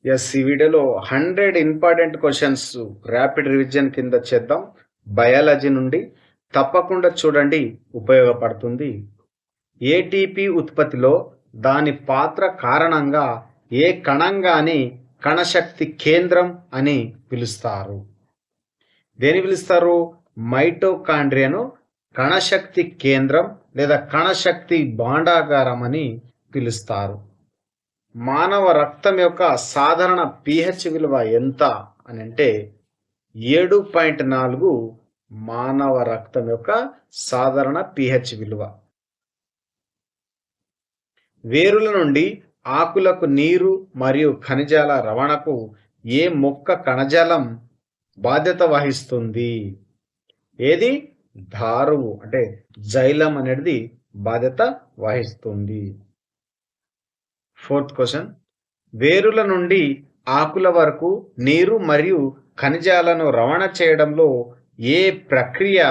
ఈ వీడియోలో 100 important questions rapid revision కింద చేద్దాం. బయాలజీ నుండి తప్పకుండా చూడండి, ఉపయోగపడుతుంది. ఏటీపీ ఉత్పత్తిలో దాని పాత్ర కారణంగా ఏ కణంగాని కణశక్తి కేంద్రం అని పిలుస్తారు. దేని పిలుస్తారు? మైటోకాండ్రియాను కణశక్తి కేంద్రం లేదా కణశక్తి భాండాగారం అని పిలుస్తారు. మానవ రక్తం యొక్క సాధారణ pH విలువ ఎంత అని అంటే 7.4 మానవ రక్తం యొక్క సాధారణ pH విలువ. వేరుల నుండి ఆకులకు నీరు మరియు ఖనిజాల రవాణాకు ఏ మొక్క కణజాలం బాధ్యత వహిస్తుంది? ఏది? దారువు అంటే జైలం అనేది బాధ్యత వహిస్తుంది. 4th క్వశ్చన్, వేరుల నుండి ఆకుల వరకు నీరు మరియు ఖనిజాలను రవాణా చేయడంలో ఏ ప్రక్రియ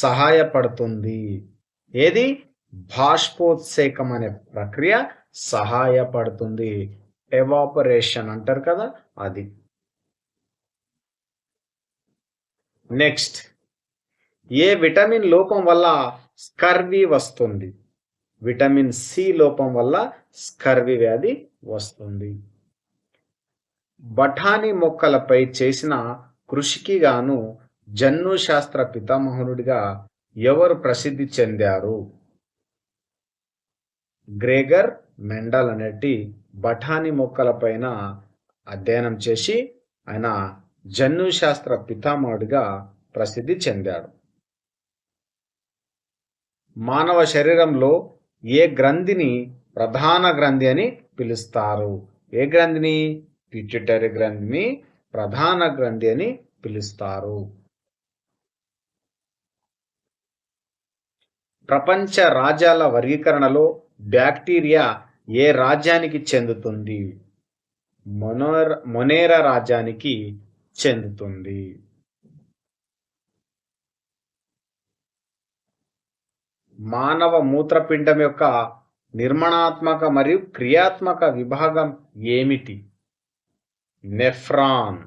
సహాయపడుతుంది? ఏది? బాష్పోత్సేకం అనే ప్రక్రియ సహాయపడుతుంది. ఎవాపరేషన్ అంటారు కదా, అది. నెక్స్ట్, ఏ విటమిన్ లోపం వల్ల స్కర్వీ వస్తుంది? విటమిన్ సి లోపం వల్ల స్కర్వీ వ్యాధి వస్తుంది. బఠానీ మొక్కలపై చేసిన కృషికి గాను జన్యు శాస్త్ర పితామహుడిగా ఎవరు ప్రసిద్ధి చెందారు? గ్రెగర్ మెండల్ అనేటి బఠానీ మొక్కలపైన అధ్యయనం చేసి ఆయన జన్యు శాస్త్ర పితామహుడిగా ప్రసిద్ధి చెందాడు. మానవ శరీరంలో ఏ గ్రంథిని ప్రధాన గ్రంథి అని పిలుస్తారు? ఏ గ్రంథిని? పిట్యూటరీ గ్రంథిని ప్రధాన గ్రంథి అని పిలుస్తారు. ప్రపంచ రాజ్యాల వర్గీకరణలో బ్యాక్టీరియా ఏ రాజ్యానికి చెందుతుంది? మొనేరా రాజ్యానికి చెందుతుంది. మానవ మూత్రపిండం యొక్క నిర్మాణాత్మక మరియు క్రియాత్మక విభాగం ఏమిటి? నెఫ్రాన్.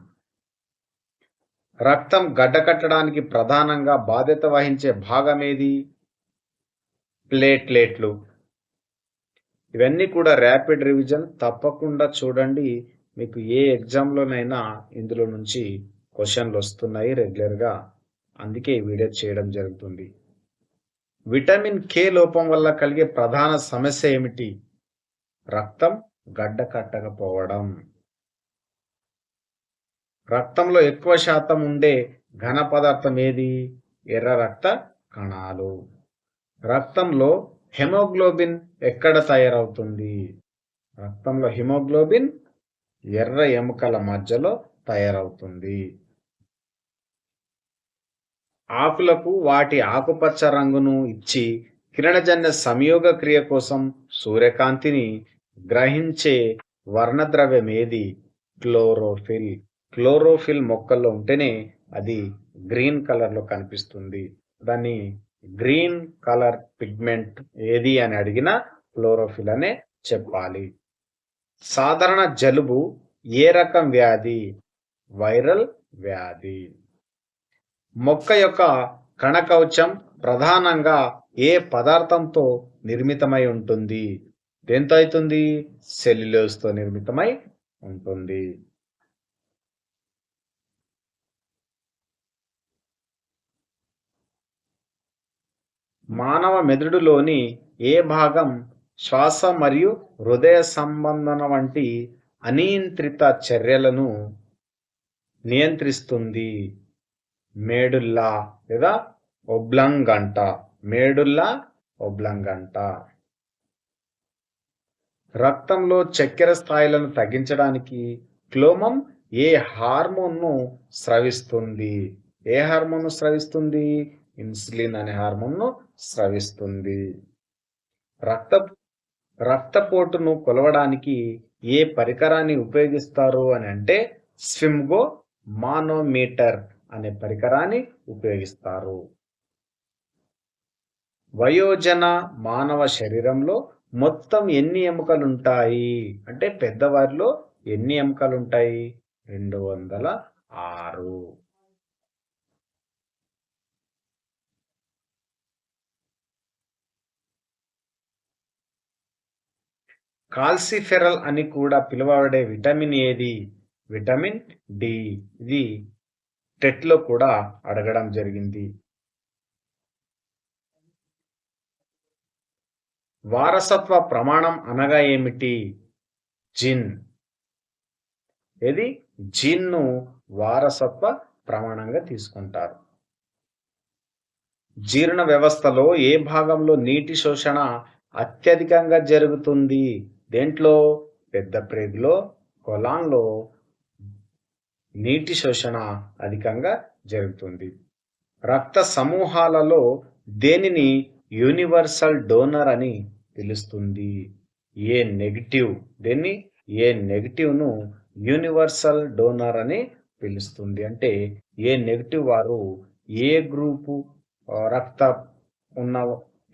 రక్తం గడ్డకట్టడానికి ప్రధానంగా బాధ్యత వహించే భాగం ఏది? ప్లేట్లెట్లు. ఇవన్నీ కూడా ర్యాపిడ్ రివిజన్, తప్పకుండా చూడండి. మీకు ఏ ఎగ్జామ్లోనైనా ఇందులో నుంచి క్వశ్చన్లు వస్తున్నాయి రెగ్యులర్గా, అందుకే ఈ వీడియో చేయడం జరుగుతుంది. విటమిన్ కే లోపం వల్ల కలిగే ప్రధాన సమస్య ఏమిటి? రక్తం గడ్డ కట్టకపోవడం. రక్తంలో ఎక్కువ శాతం ఉండే ఘన పదార్థం ఏది? ఎర్ర రక్త కణాలు. రక్తంలో హెమోగ్లోబిన్ ఎక్కడ తయారవుతుంది? రక్తంలో హిమోగ్లోబిన్ ఎర్ర ఎముకల మధ్యలో తయారవుతుంది. ఆకులకు వాటి ఆకుపచ్చ రంగును ఇచ్చి కిరణజన్య సంయోగ క్రియ కోసం సూర్యకాంతిని గ్రహించే వర్ణద్రవ్యం ఏది? క్లోరోఫిల్. క్లోరోఫిల్ మొక్కల్లో ఉంటేనే అది గ్రీన్ కలర్ లో కనిపిస్తుంది. దాన్ని గ్రీన్ కలర్ పిగ్మెంట్ ఏది అని అడిగినా క్లోరోఫిల్ అనే చెప్పాలి. సాధారణ జలుబు ఏ రకం వ్యాధి? వైరల్ వ్యాధి. మొక్క యొక్క కణకవచం ప్రధానంగా ఏ పదార్థంతో నిర్మితమై ఉంటుంది? దేంతో అవుతుంది? సెల్యులోజ్ తో నిర్మితమై ఉంటుంది. మానవ మెదడులోని ఏ భాగం శ్వాస మరియు హృదయ సంబంధన వంటి అనియంత్రిత చర్యలను నియంత్రిస్తుంది? మేడుల్లా లేదా ఒబ్లంగంట. మేడుల్లా ఒబ్లంగంట. రక్తంలో చక్కెర స్థాయిలను తగ్గించడానికి క్లోమం ఏ హార్మోన్ను స్రవిస్తుంది? ఏ హార్మోన్ను స్రవిస్తుంది? ఇన్సులిన్ అనే హార్మోన్ను స్రవిస్తుంది. రక్తపోటును కొలవడానికి ఏ పరికరాన్ని ఉపయోగిస్తారు అని అంటే స్విమ్గో మానోమీటర్ అనే పరికరాన్ని ఉపయోగిస్తారు. వయోజన మానవ శరీరంలో మొత్తం ఎన్ని ఎముకలు ఉంటాయి అంటే పెద్దవారిలో ఎన్ని ఎముకలుంటాయి? 206. కాల్సిఫెరల్ అని కూడా పిలువబడే విటమిన్ ఏది? Vitamin D. ఇది టెట్లో కూడా అడగడం జరిగింది. వారసత్వ ప్రమాణం అనగా ఏమిటి? జీన్. ఏది? జీన్‌ను వారసత్వ ప్రమాణంగా తీసుకుంటారు. జీర్ణ వ్యవస్థలో ఏ భాగంలో నీటి శోషణ అత్యధికంగా జరుగుతుంది? దేంట్లో? పెద్ద ప్రేగులో, కొలాన్‌లో నీటి శోషణ అధికంగా జరుగుతుంది. రక్త సమూహాలలో దేనిని యూనివర్సల్ డోనర్ అని పిలుస్తుంది? A negative. దేన్ని? ఏ నెగటివ్‌ను యూనివర్సల్ డోనర్ అని పిలుస్తుంది. అంటే ఏ నెగటివ్ వారు ఏ గ్రూపు రక్తం ఉన్న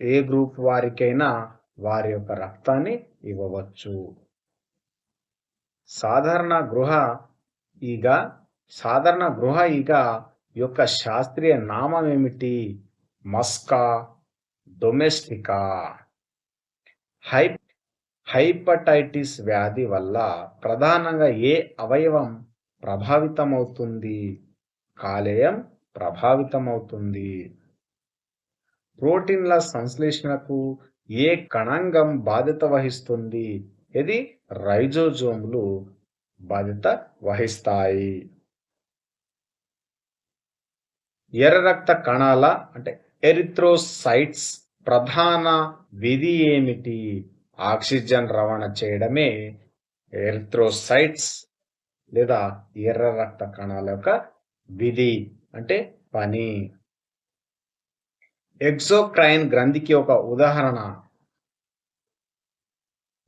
ఏ గ్రూప్ వారికైనా వారి యొక్క రక్తాన్ని ఇవ్వవచ్చు. సాధారణ గృహ ఈగ యొక్క శాస్త్రీయ నామం ఏమిటి? మస్కా డొమెస్టికా. హైపటైటిస్ వ్యాధి వల్ల ప్రధానంగా ఏ అవయవం ప్రభావితమవుతుంది? కాలేయం ప్రభావితమవుతుంది. ప్రోటీన్ల సంశ్లేషణకు ఏ కణాంగం బాధ్యత వహిస్తుంది? ఇది రైజోజోములు బాధ్యత వహిస్తాయి. ఎర్ర రక్త కణాల అంటే ఎరిథ్రోసైట్స్ ప్రధాన విధి ఏమిటి? ఆక్సిజన్ రవాణా చేయడమే ఎరిథ్రోసైట్స్ లేదా ఎర్ర రక్త కణాల యొక్క విధి అంటే పని. ఎక్సోక్రైన్ గ్రంథికి ఒక ఉదాహరణ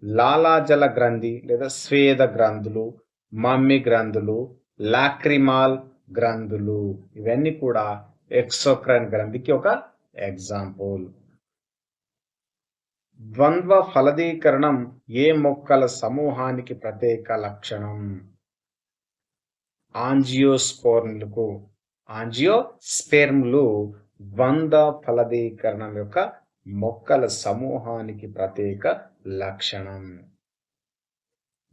లాలాజల గ్రంథి లేదా స్వేద గ్రంథులు, మమ్మి గ్రంథులు, లాక్రిమాల్ గ్రంథులు ఇవన్నీ కూడా ఎక్సోక్రైన్ గ్రంథికి ఒక ఎగ్జాంపుల్. ద్వంద్వ ఫలదీకరణం ఏ మొక్కల సమూహానికి ప్రత్యేక లక్షణం? యాంజియోస్పెర్మ్లు ద్వంద్వ ఫలదీకరణం యొక్క మొక్కల సమూహానికి ప్రత్యేక లక్షణం.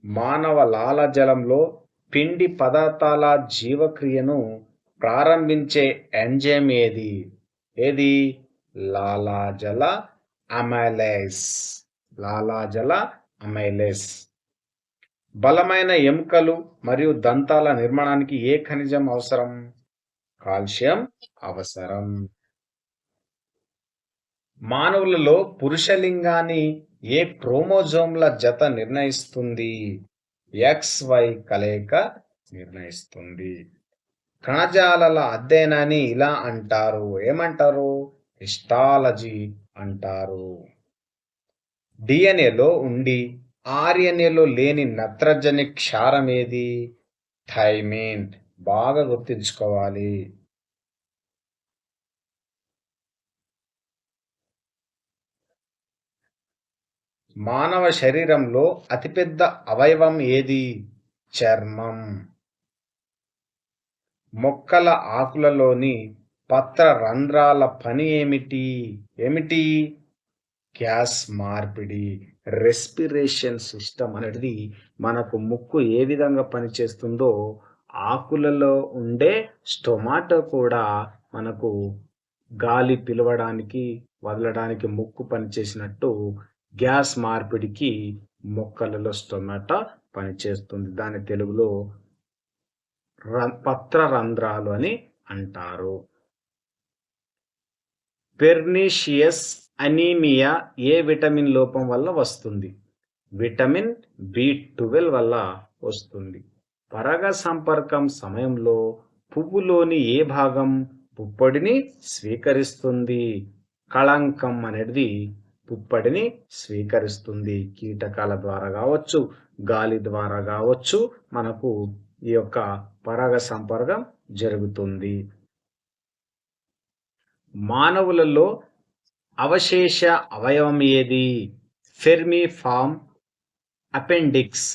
మానవ లాలాజలంలో పిండి పదార్థాల జీవక్రియను ప్రారంభించే ఎంజైమ్ ఏది? ఏది? లాలాజల అమైలేస్. బలమైన ఎముకలు మరియు దంతాల నిర్మాణానికి ఏ ఖనిజం అవసరం? కాల్షియం అవసరం. మానవులలో పురుషలింగాన్ని ఏ క్రోమోజోమ్ల జత నిర్ణయిస్తుంది? XY కలయిక నిర్ణయిస్తుంది. కణజాలాల అధ్యయనాన్ని ఇలా అంటారు. ఏమంటారు? హిస్టాలజీ అంటారు. డిఎన్ఏలో ఉండి ఆర్ఎన్ఏలో లేని నత్రజని క్షారం ఏది? థైమిన్. బాగా గుర్తుంచుకోవాలి. మానవ శరీరంలో అతిపెద్ద అవయవం ఏది? చర్మం. మొక్కల ఆకులలోని పత్ర రంధ్రాల పని ఏమిటి? గ్యాస్ మార్పిడి. రెస్పిరేషన్ సిస్టమ్ అనేది మనకు ముక్కు ఏ విధంగా పనిచేస్తుందో ఆకులలో ఉండే స్టొమాటో కూడా మనకు గాలి పిలవడానికి వదలడానికి ముక్కు పనిచేసినట్టు గ్యాస్ మార్పిడికి మొక్కలలో స్టొమాటో పనిచేస్తుంది. దాని తెలుగులో పత్ర రంధ్రాలు అని అంటారు. పెర్నీషియస్ అనీమియా ఏ విటమిన్ లోపం వల్ల వస్తుంది? విటమిన్ B12 వల్ల వస్తుంది. పరాగ సంపర్కం సమయంలో పువ్వులోని ఏ భాగం పుప్పొడిని స్వీకరిస్తుంది? కళంకం అనేది పుప్పొడిని స్వీకరిస్తుంది. కీటకాల ద్వారా కావచ్చు, గాలి ద్వారా కావచ్చు మనకు ఈ యొక్క పరాగ సంపర్కం జరుగుతుంది. మానవులలో అవశేష అవయవం ఏది? ఫెర్మిఫార్మ్ అపెండిక్స్.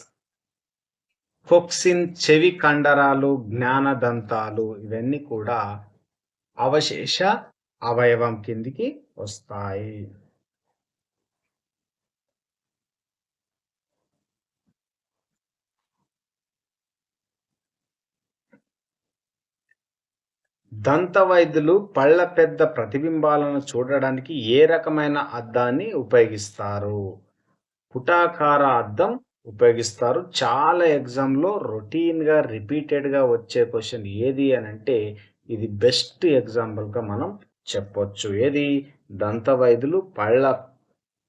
ఫోక్సిన్ చెవి కండరాలు, జ్ఞానదంతాలు ఇవన్నీ కూడా అవశేష అవయవం కిందికి వస్తాయి. దంత వైద్యులు పళ్ళ పెద్ద ప్రతిబింబాలను చూడడానికి ఏ రకమైన అద్దాన్ని ఉపయోగిస్తారు? పుటాకార అద్దం ఉపయోగిస్తారు. చాలా ఎగ్జామ్‌లో రొటీన్‌గా, రిపీటెడ్‌గా వచ్చే క్వెషన్ ఏది అనంటే ఇది బెస్ట్ ఎగ్జాంపుల్‌గా మనం చెప్పొచ్చు. ఏది? దంత వైద్యులు పళ్ళ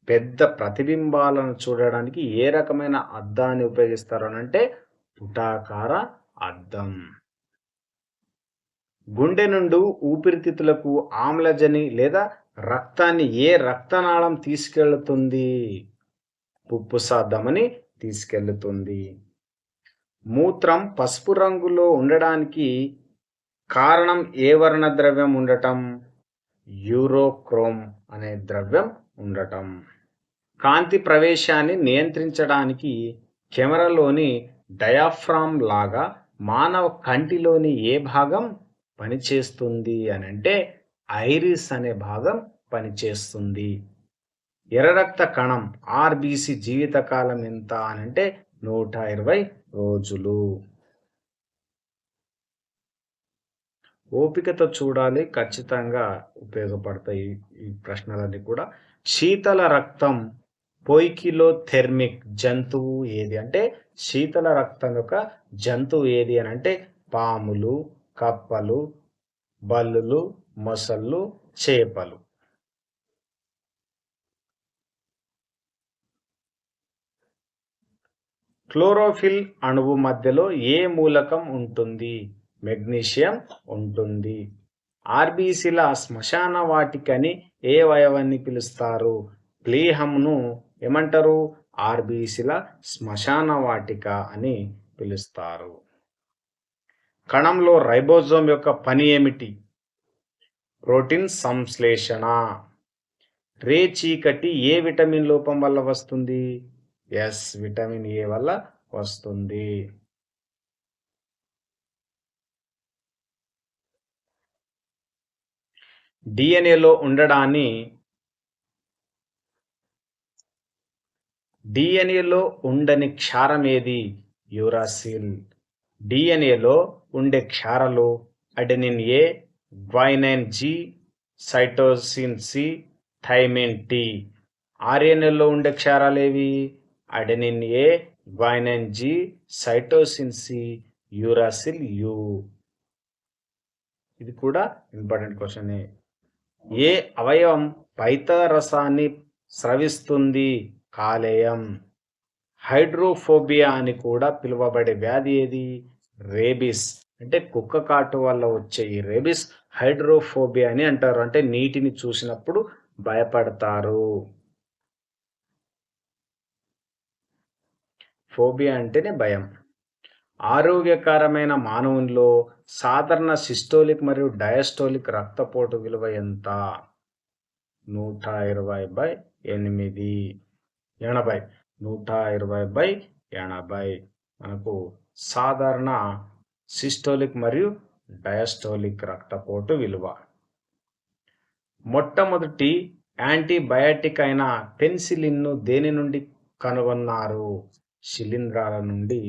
పెద్ద ప్రతిబింబాలను చూడడానికి ఏ రకమైన అద్దాన్ని ఉపయోగిస్తారు అనంటే పుటాకార అద్దం. గుండె నుండి ఊపిరితిత్తులకు ఆమ్లజని లేదా రక్తాన్ని ఏ రక్తనాళం తీసుకెళ్తుంది? పుప్పుస ధమని తీసుకెళ్తుంది. మూత్రం పసుపు రంగులో ఉండడానికి కారణం ఏ వర్ణ ద్రవ్యం ఉండటం? యూరోక్రోమ్ అనే ద్రవ్యం ఉండటం. కాంతి ప్రవేశాన్ని నియంత్రించడానికి కెమెరాలోని డయాఫ్రామ్ లాగా మానవ కంటిలోని ఏ భాగం పనిచేస్తుంది అనంటే ఐరిస్ అనే భాగం పనిచేస్తుంది. ఎర్ర రక్త కణం ఆర్బిసి జీవితకాలం ఎంత అనంటే 120 రోజులు. ఓపికతో చూడాలి, ఖచ్చితంగా ఉపయోగపడతాయి ఈ ప్రశ్నలన్నీ కూడా. శీతల రక్తం పోయికిలోథెర్మిక్ జంతువు ఏది అంటే శీతల రక్తం యొక్క జంతువు ఏది అని అంటే పాములు, కప్పలు, బల్లులు, మొసళ్ళు, చేపలు. క్లోరోఫిల్ అణువు మధ్యలో ఏ మూలకం ఉంటుంది? మెగ్నీషియం ఉంటుంది. ఆర్బీసీల శ్మశాన వాటికని ఏ అవయవాన్ని పిలుస్తారు? ప్లీహంను ఏమంటారు? ఆర్బీసీల శ్మశాన వాటిక అని పిలుస్తారు. కణంలో రైబోజోమ్ యొక్క పని ఏమిటి? ప్రోటీన్ సంశ్లేషణ. రే చీకటి ఏ విటమిన్ లోపం వల్ల వస్తుంది? ఎస్, విటమిన్ ఏ వల్ల వస్తుంది. డిఎన్ఏలో ఉండని క్షారం ఏది? యూరాసిల్. డిఎన్ఏలో ఉండే క్షారాలు adenine A, guanine G, cytosine C, thymine T. ఆర్ఎన్ఏలో ఉండే క్షారాలు ఏవి? Adenine A, guanine G, cytosine C, uracil U. ఇది కూడా ఇంపార్టెంట్ క్వశ్చనే. ఏ అవయవం పైత్యరసాన్ని స్రవిస్తుంది? కాలేయం. హైడ్రోఫోబియా అని కూడా పిలువబడే వ్యాధి ఏది? రేబిస్. అంటే కుక్క కాటు వల్ల వచ్చే ఈ రేబిస్ హైడ్రోఫోబియా అని అంటారు. అంటే నీటిని చూసినప్పుడు భయపడతారు. ఫోబియా అంటేనే భయం. ఆరోగ్యకరమైన మానవునిలో సాధారణ సిస్టోలిక్ మరియు డయాస్టోలిక్ రక్తపోటు విలువ ఎంత? 120/8. 80. 120/80 మనకు సాధారణ సిస్టోలిక్ మరియు డయాస్టోలిక్ రక్తపోటు విలువ. మొట్టమొదటి యాంటీబయాటిక్ అయిన పెన్సిలిన్ను దేని నుండి కనుగొన్నారు? శిలీంధ్రాల నుండి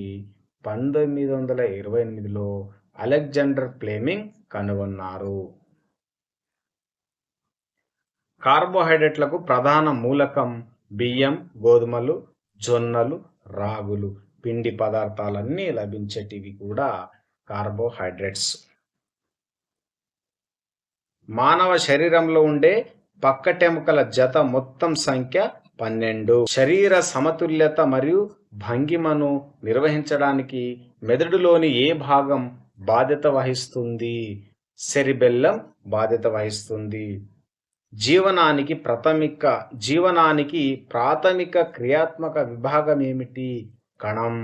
1928లో అలెగ్జాండర్ ఫ్లెమింగ్ కనుగొన్నారు. కార్బోహైడ్రేట్లకు ప్రధాన మూలకం బియ్యం, గోధుమలు, జొన్నలు, రాగులు. పిండి పదార్థాలన్నీ లభించేటివి కూడా కార్బోహైడ్రేట్స్. మానవ శరీరంలో ఉండే పక్కటెముకల జత మొత్తం సంఖ్య 12. శరీర సమతుల్యత మరియు భంగిమను నిర్వహించడానికి మెదడులోని ఏ భాగం బాధ్యత వహిస్తుంది? సెరిబెల్లం బాధ్యత వహిస్తుంది. జీవనానికి ప్రాథమిక క్రియాత్మక విభాగం ఏమిటి? కణం.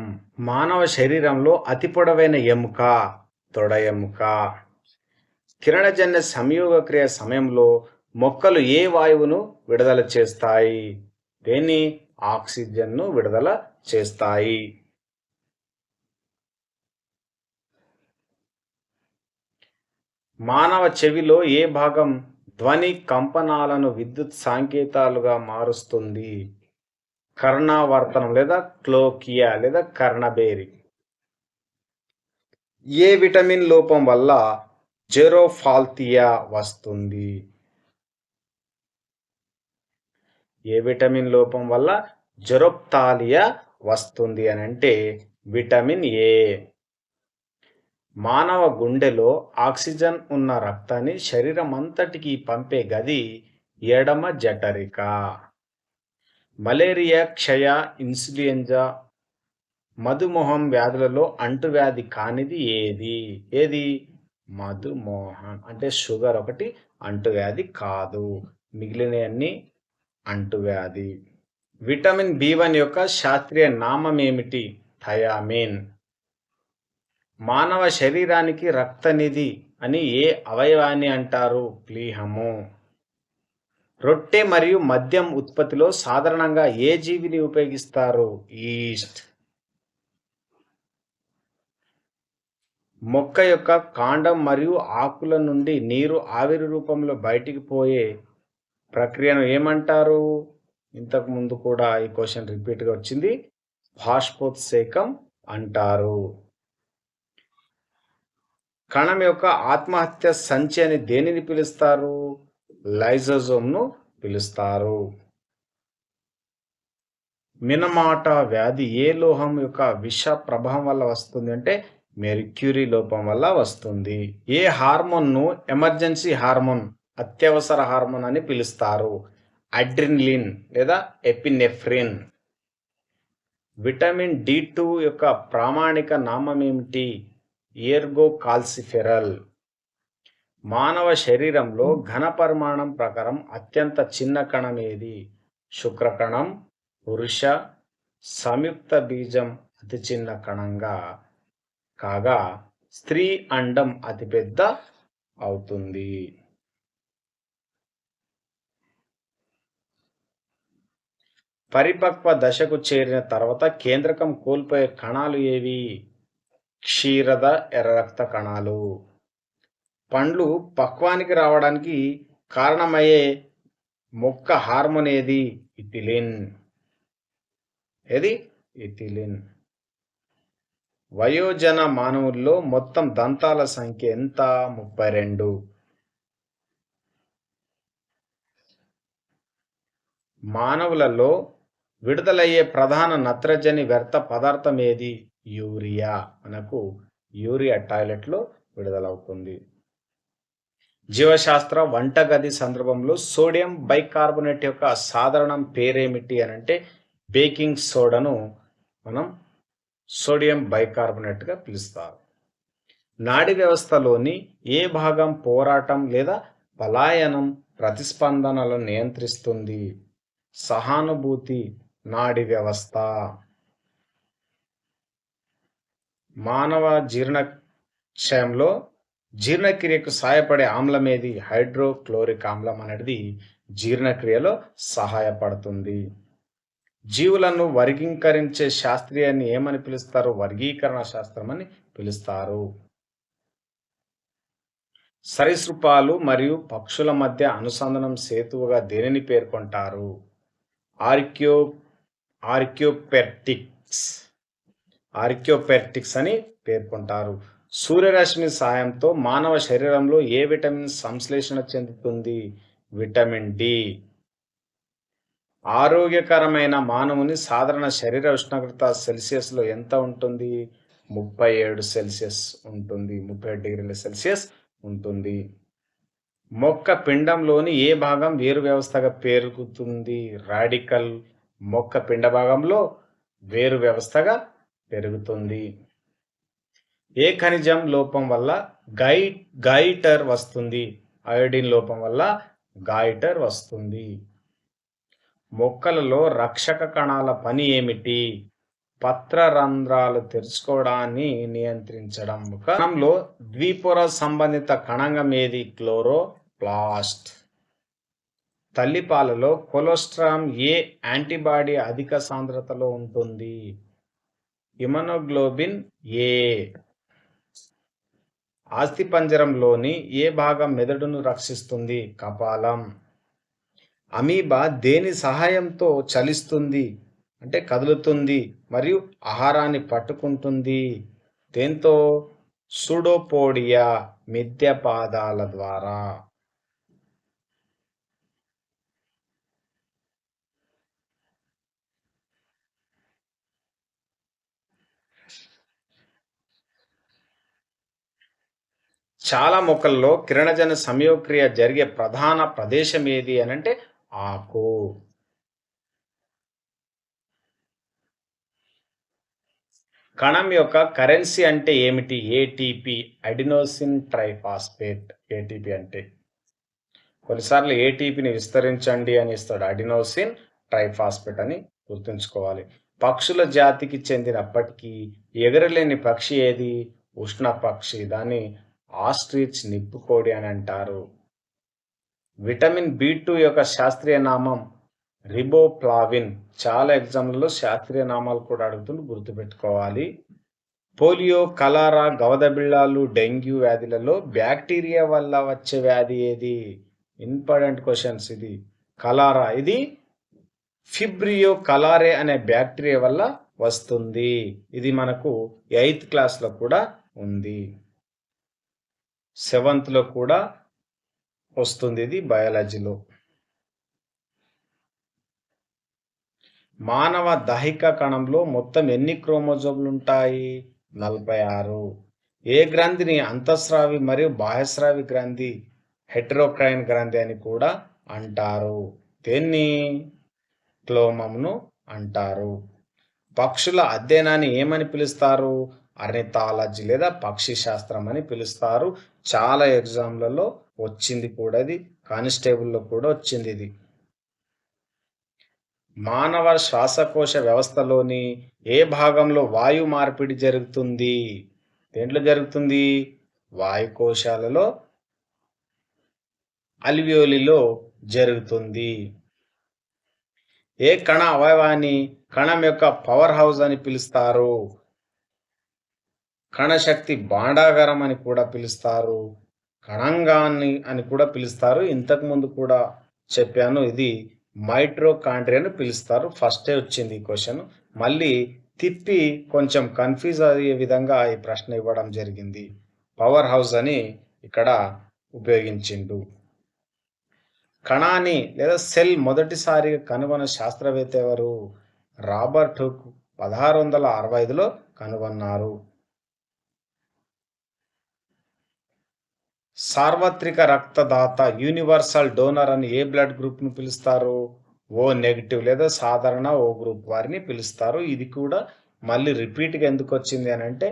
మానవ శరీరంలో అతి పొడవైన ఎముక తొడ ఎముక. కిరణజన్య సంయోగ క్రియ సమయంలో మొక్కలు ఏ వాయువును విడుదల చేస్తాయి? దేన్ని? ఆక్సిజన్ను విడుదల చేస్తాయి. మానవ చెవిలో ఏ భాగం ధ్వని కంపనాలను విద్యుత్ సంకేతాలుగా మారుస్తుంది? కర్ణావర్తనం లేదా క్లోకియా లేదా కర్ణబేరి. ఏ విటమిన్ లోపం వల్ల జెరోఫాల్తియా వస్తుంది? ఏ విటమిన్ లోపం వల్ల జెరోప్తాలియా వస్తుంది అని అంటే విటమిన్ ఏ. మానవ గుండెలో ఆక్సిజన్ ఉన్న రక్తాన్ని శరీరం అంతటికి పంపే గది ఎడమ జఠరిక. మలేరియా, క్షయ, ఇన్ఫ్లుయెంజా, మధుమేహం వ్యాధులలో అంటువ్యాధి కానిది ఏది? ఏది? మధుమేహం అంటే షుగర్ ఒకటి అంటువ్యాధి కాదు, మిగిలినవన్నీ అంటువ్యాధి. విటమిన్ బి1 యొక్క శాస్త్రీయ నామం ఏమిటి? థయామిన్. మానవ శరీరానికి రక్తనిధి అని ఏ అవయవాన్ని అంటారు? ప్లీహము. రొట్టె మరియు మద్యం ఉత్పత్తిలో సాధారణంగా ఏ జీవిని ఉపయోగిస్తారు? ఈస్ట్. మొక్క యొక్క కాండం మరియు ఆకుల నుండి నీరు ఆవిరి రూపంలో బయటికి పోయే ప్రక్రియను ఏమంటారు? ఇంతకు ముందు కూడా ఈ క్వశ్చన్ రిపీట్గా వచ్చింది. బాష్పోత్సేకం అంటారు. కణం యొక్క ఆత్మహత్య సంచి అని దేనిని పిలుస్తారు? లైజోజోమ్ను పిలుస్తారు. మినమాట వ్యాధి ఏ లోహం యొక్క విష ప్రభావం వల్ల వస్తుంది అంటే మెర్క్యూరీ లోపం వల్ల వస్తుంది. ఏ హార్మోన్ను ఎమర్జెన్సీ హార్మోన్, అత్యవసర హార్మోన్ అని పిలుస్తారు? అడ్రినలిన్ లేదా ఎపినెఫ్రిన్. విటమిన్ డి2 యొక్క ప్రామాణిక నామం ఏమిటి? ఎర్గోకాల్సిఫెరల్. మానవ శరీరంలో ఘన పరిమాణం ప్రకారం అత్యంత చిన్న కణం ఏది? శుక్రకణం. పురుష సంయుక్త బీజం అతి చిన్న కణంగా కాగా స్త్రీ అండం అతిపెద్ద అవుతుంది. పరిపక్వ దశకు చేరిన తర్వాత కేంద్రకం కోల్పోయే కణాలు ఏవి? క్షీరద ఎర్ర రక్త కణాలు. పండ్లు పక్వానికి రావడానికి కారణమయ్యే మొక్క హార్మోన్ ఏది? ఇథిలిన్. ఏది? ఇథిలిన్. వయోజన మానవుల్లో మొత్తం దంతాల సంఖ్య ఎంత? 32. మానవులలో విడుదలయ్యే ప్రధాన నత్రజని వ్యర్థ పదార్థం ఏది? యూరియా. మనకు యూరియా టాయిలెట్లో విడుదలవుతుంది. జీవశాస్త్ర వంటగది సందర్భంలో సోడియం బైకార్బోనేట్ యొక్క సాధారణ పేరేమిటి అని అంటే బేకింగ్ సోడాను మనం సోడియం బైకార్బోనేట్గా పిలుస్తారు. నాడీ వ్యవస్థలోని ఏ భాగం పోరాటం లేదా పలాయనం ప్రతిస్పందనలను నియంత్రిస్తుంది? సహానుభూతి నాడీ వ్యవస్థ. మానవ జీర్ణక్షయంలో జీర్ణక్రియకు సహాయపడే ఆమ్లం ఏది? హైడ్రోక్లోరిక్ ఆమ్లం అనేది జీర్ణక్రియలో సహాయపడుతుంది. జీవులను వర్గీకరించే శాస్త్రీయాన్ని ఏమని పిలుస్తారు? వర్గీకరణ శాస్త్రం అని పిలుస్తారు. సరీసృపాలు మరియు పక్షుల మధ్య అనుసంధానం సేతువుగా దేనిని పేర్కొంటారు? ఆర్కియోపెర్టిక్స్ అని పేర్కొంటారు. సూర్యరశ్మి సాయంతో మానవ శరీరంలో ఏ విటమిన్ సంశ్లేషణ చెందుతుంది? Vitamin D. ఆరోగ్యకరమైన మానవుని సాధారణ శరీర ఉష్ణోగ్రత సెల్సియస్లో ఎంత ఉంటుంది? 37 సెల్సియస్ ఉంటుంది. 37 డిగ్రీల సెల్సియస్ ఉంటుంది. మొక్క పిండంలోని ఏ భాగం వేరు వ్యవస్థగా పెరుగుతుంది? రాడికల్. మొక్క పిండ భాగంలో వేరు వ్యవస్థగా పెరుగుతుంది. ఏ ఖనిజం లోపం వల్ల గాయిటర్ వస్తుంది? అయోడిన్ లోపం వల్ల గాయిటర్ వస్తుంది. మొక్కలలో రక్షక కణాల పని ఏమిటి? పత్రరంధ్రాలు తెరుచుకోవడాన్ని నియంత్రించడం. కణంలో ద్విపొర సంబంధిత కణంగం ఏది? క్లోరోప్లాస్ట్. తల్లిపాలలో కొలెస్ట్రాల్ ఏ యాంటీబాడీ అధిక సాంద్రతలో ఉంటుంది? ఇమ్యునోగ్లోబిన్ ఏ. అస్థిపంజరంలోని ఏ భాగం మెదడును రక్షిస్తుంది? కపాలం. అమీబా దేని సహాయంతో చలిస్తుంది? అంటే కదులుతుంది మరియు ఆహారాన్ని పట్టుకుంటుంది. దేంతో? సూడోపోడియా మిథ్య పాదాల ద్వారా. చాలా మొక్కల్లో కిరణజన్య సంయోగక్రియ జరిగే ప్రధాన ప్రదేశం ఏది అనంటే ఆకు. కణం యొక్క కరెన్సీ అంటే ఏమిటి? ATP, adenosine triphosphate. ఏటీపీ అంటే కొన్నిసార్లు ఏటీపీని విస్తరించండి అని ఇస్తాడు. అడినోసిన్ ట్రైఫాస్ఫేట్ అని గుర్తుంచుకోవాలి. పక్షుల జాతికి చెందినప్పటికీ ఎగరలేని పక్షి ఏది? ఉష్ణ పక్షి. దాన్ని ఆస్ట్రిచ్ నిప్పుకోడి అని అంటారు. విటమిన్ బి2 యొక్క శాస్త్రీయ నామం రిబోప్లావిన్. చాలా ఎగ్జామ్లలో శాస్త్రీయ నామాలు కూడా అడుగుతుంటే గుర్తుపెట్టుకోవాలి. పోలియో, కలారా, గవదబిళ్ళాలు, డెంగ్యూ వ్యాధులలో బ్యాక్టీరియా వల్ల వచ్చే వ్యాధి ఏది? ఇంపార్టెంట్ క్వశ్చన్స్ ఇది. కలారా. ఇది ఫిబ్రియో కలారే అనే బ్యాక్టీరియా వల్ల వస్తుంది. ఇది మనకు 8th క్లాస్లో కూడా ఉంది. 7th కూడా వస్తుంది ఇది బయాలజీలో. మానవ దైహిక కణంలో మొత్తం ఎన్ని క్రోమోజోములు ఉంటాయి? 46. ఏ గ్రంథిని అంతఃస్రావి మరియు బాహ్యస్రావి గ్రంథి, హెటెరోక్రైన్ గ్రంథి అని కూడా అంటారు? దేన్ని? క్లోమంను అంటారు. పక్షుల అధ్యయనాన్ని ఏమని పిలుస్తారు? ఆర్నిథాలజీ లేదా పక్షి శాస్త్రం అని పిలుస్తారు. చాలా ఎగ్జామ్లలో వచ్చింది కూడా ఇది. కానిస్టేబుల్లో కూడా వచ్చింది ఇది. మానవ శ్వాసకోశ వ్యవస్థలోని ఏ భాగంలో వాయు మార్పిడి జరుగుతుంది? దేంట్లో జరుగుతుంది? వాయుకోశాలలో అల్వియోలిలో జరుగుతుంది. ఏ కణ అవయవాన్ని కణం యొక్క పవర్ హౌస్ అని పిలుస్తారు? కణశక్తి భాండాగారం అని కూడా పిలుస్తారు. కణంగాన్ని అని కూడా పిలుస్తారు. ఇంతకు ముందు కూడా చెప్పాను. ఇది మైట్రోకాండ్రియా అని పిలుస్తారు. ఫస్టే వచ్చింది ఈ క్వశ్చన్. మళ్ళీ తిప్పి కొంచెం కన్ఫ్యూజ్ అయ్యే విధంగా ఈ ప్రశ్న ఇవ్వడం జరిగింది. పవర్ హౌస్ అని ఇక్కడ ఉపయోగించిండు. కణాన్ని లేదా సెల్ మొదటిసారిగా కనుగొన్న శాస్త్రవేత్త ఎవరు? రాబర్ట్ హుక్ 1665లో కనుగొన్నారు. సార్వత్రిక రక్తదాత యూనివర్సల్ డోనర్ అని ఏ బ్లడ్ గ్రూప్ ను పిలుస్తారు? ఓ నెగిటివ్ లేదా సాధారణ ఓ గ్రూప్ వారిని పిలుస్తారు. ఇది కూడా మళ్ళీ రిపీట్గా ఎందుకు వచ్చింది అని అంటే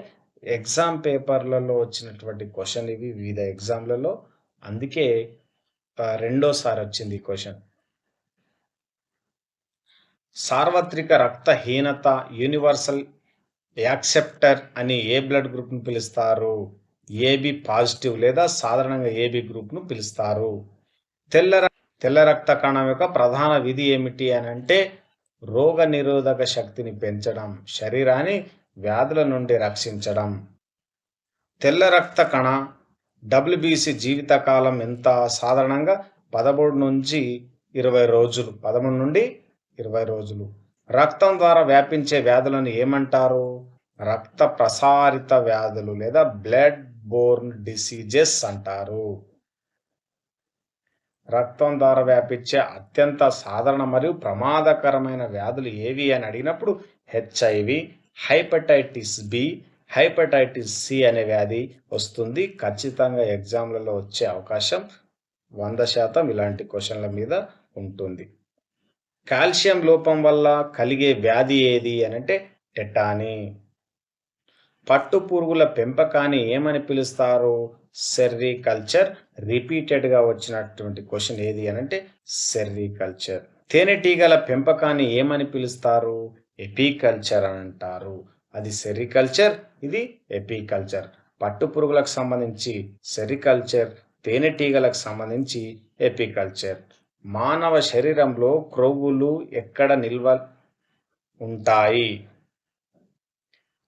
ఎగ్జామ్ పేపర్లలో వచ్చినటువంటి క్వశ్చన్ ఇవి వివిధ ఎగ్జామ్లలో. అందుకే రెండోసారి వచ్చింది ఈ క్వశ్చన్. సార్వత్రిక రక్తహీనత యూనివర్సల్ యాక్సెప్టర్ అని ఏ బ్లడ్ గ్రూప్ ను పిలుస్తారు? ఏబి పాజిటివ్ లేదా సాధారణంగా ఏబి గ్రూప్ ను పిలుస్తారు. తెల్ల రక్త కణం యొక్క ప్రధాన విధి ఏమిటి అని అంటే రోగ నిరోధక శక్తిని పెంచడం, శరీరాన్ని వ్యాధుల నుండి రక్షించడం. తెల్ల రక్త కణ డబ్ల్యూబీసీ జీవితకాలం ఎంత? సాధారణంగా 13 నుంచి 20 రోజులు. 13 నుండి 20 రోజులు. రక్తం ద్వారా వ్యాపించే వ్యాధులను ఏమంటారు? రక్త ప్రసారిత వ్యాధులు లేదా బ్లడ్ బోర్న్ డిసీజెస్ అంటారు. రక్తం ద్వారా వ్యాపించే అత్యంత సాధారణ మరియు ప్రమాదకరమైన వ్యాధులు ఏవి అని అడిగినప్పుడు HIV, hepatitis B, hepatitis C అనే వ్యాధి వస్తుంది. ఖచ్చితంగా ఎగ్జామ్లలో వచ్చే అవకాశం 100% ఇలాంటి క్వశ్చన్ల మీద ఉంటుంది. కాల్షియం లోపం వల్ల కలిగే వ్యాధి ఏది అని అంటే టెటానీ. పట్టు పురుగుల పెంపకాన్ని ఏమని పిలుస్తారు? సెర్రికల్చర్. రిపీటెడ్గా వచ్చినటువంటి క్వశ్చన్ ఏది అని అంటే సెర్రికల్చర్. తేనెటీగల పెంపకాన్ని ఏమని పిలుస్తారు? ఎపికల్చర్ అని అంటారు. అది సెరికల్చర్, ఇది ఎపికల్చర్. పట్టు పురుగులకు సంబంధించి సెరికల్చర్, తేనెటీగలకు సంబంధించి ఎపికల్చర్. మానవ శరీరంలో క్రొవ్వులు ఎక్కడ నిల్వ ఉంటాయి?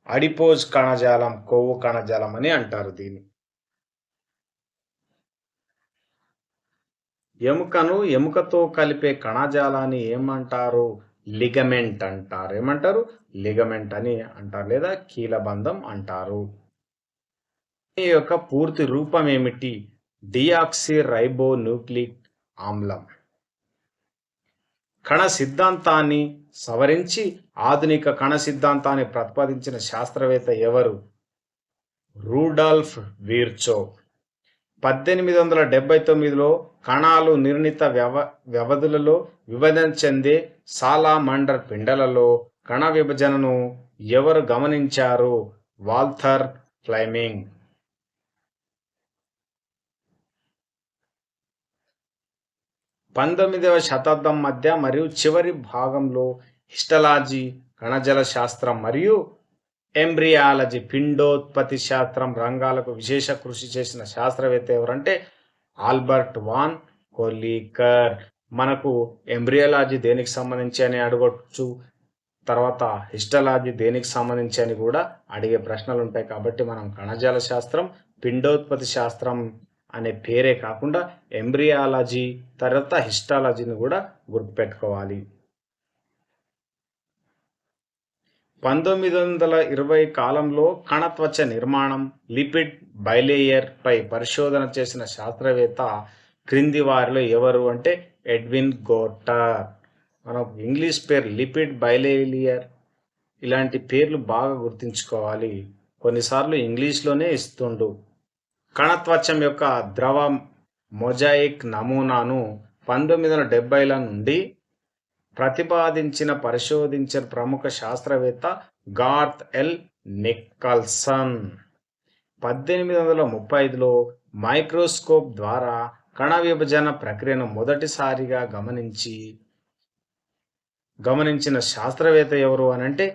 అడిపోజ్ కణజాలం, కొవ్వు కణజాలం అని అంటారు దీన్ని. ఎముకను ఎముకతో కలిపే కణజాలాన్ని ఏమంటారు? లిగమెంట్ అంటారు. ఏమంటారు? లిగమెంట్ అని అంటారు లేదా కీలబంధం అంటారు. ఈ యొక్క పూర్తి రూపం ఏమిటి? డియాక్సీ రైబోన్యూక్లిక్ ఆమ్లం. కణ సిద్ధాంతాన్ని సవరించి ఆధునిక కణ సిద్ధాంతాన్ని ప్రతిపాదించిన శాస్త్రవేత్త ఎవరు? రూడాల్ఫ్ విర్చోవ్. 1879లో కణాలు నిర్ణీత వ్యవధులలో విభజన చెందే సాలమాండర్ పిండాలలో కణ విభజనను ఎవరు గమనించారు? వాల్థర్ ఫ్లెమింగ్. 19వ శతాబ్దం మధ్య మరియు చివరి భాగంలో హిస్టాలజీ, కణజాల శాస్త్రం మరియు ఎంబ్రియాలజీ, పిండోత్పత్తి శాస్త్రం రంగాలకు విశేష కృషి చేసిన శాస్త్రవేత్త ఎవరంటే ఆల్బర్ట్ వాన్ కొలీకర్. మనకు ఎంబ్రియాలజీ దేనికి సంబంధించి అని అడగొచ్చు, తర్వాత హిస్టాలజీ దేనికి సంబంధించి అని కూడా అడిగే ప్రశ్నలు ఉంటాయి. కాబట్టి మనం కణజాల శాస్త్రం, పిండోత్పత్తి శాస్త్రం అనే పేరే కాకుండా ఎంబ్రియాలజీ తర్వాత హిస్టాలజీని కూడా గుర్తుపెట్టుకోవాలి. 1920 కాలంలో కణత్వచ నిర్మాణం, లిపిడ్ బైలేయర్ పై పరిశోధన చేసిన శాస్త్రవేత్త క్రింది వారిలో ఎవరు అంటే ఎడ్విన్ గోటర్. మనం ఇంగ్లీష్ పేరు లిపిడ్ బైలేయర్, ఇలాంటి పేర్లు బాగా గుర్తుంచుకోవాలి. కొన్నిసార్లు ఇంగ్లీష్లోనే ఇస్తుండు. కణత్వచం యొక్క ద్రవ మొజాయిక్ నమూనాను 1970ల నుండి పరిశోధించిన ప్రముఖ శాస్త్రవేత్త గార్త్ ఎల్ నికల్సన్. 1835లో మైక్రోస్కోప్ ద్వారా కణ విభజన ప్రక్రియను మొదటిసారిగా గమనించిన శాస్త్రవేత్త ఎవరు అనంటే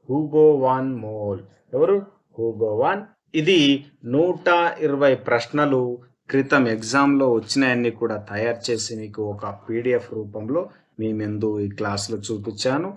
హూగో వాన్ మోల్. ఎవరు? హూగో వాన్. ఇది 120 ప్రశ్నలు క్రితం ఎగ్జామ్లో వచ్చినాయన్ని కూడా తయారు చేసి మీకు ఒక PDF రూపంలో మీ ముందు ఈ క్లాస్లో చూపించాను.